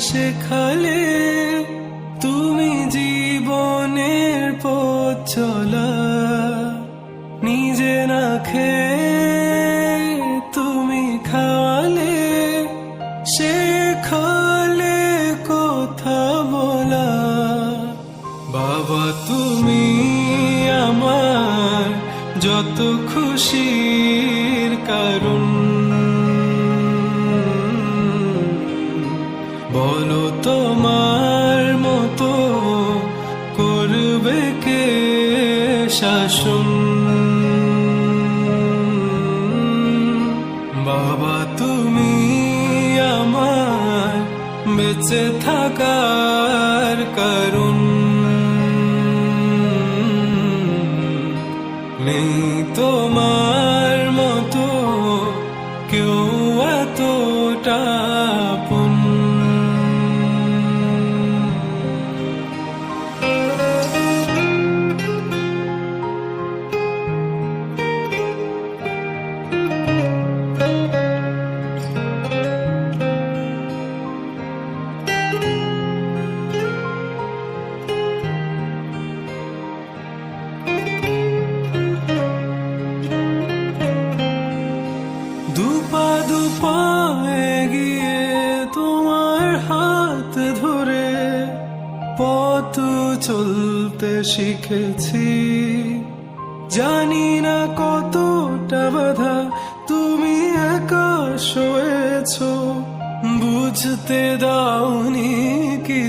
শেখালে তুমি জীবনের পথ চলা। নিজে না খেয়ে তুমি খাওয়ালে, শেখালে কথা বলা। বাবা তুমি আমার যত খুশির কারণ, বলো তোমার মতো করবে কে শাসন। বাবা তুমি আমার বেঁচে থাকার কারণ, নেই তোমার মতো কেউ এতটা আপন। দুপা দুপা এগিয়ে তোমার হাত ধরে পথ চলতে শিখেছি। জানি না কতটা বাধা তুমি একা সয়েছ, বুঝতে দাওনি কি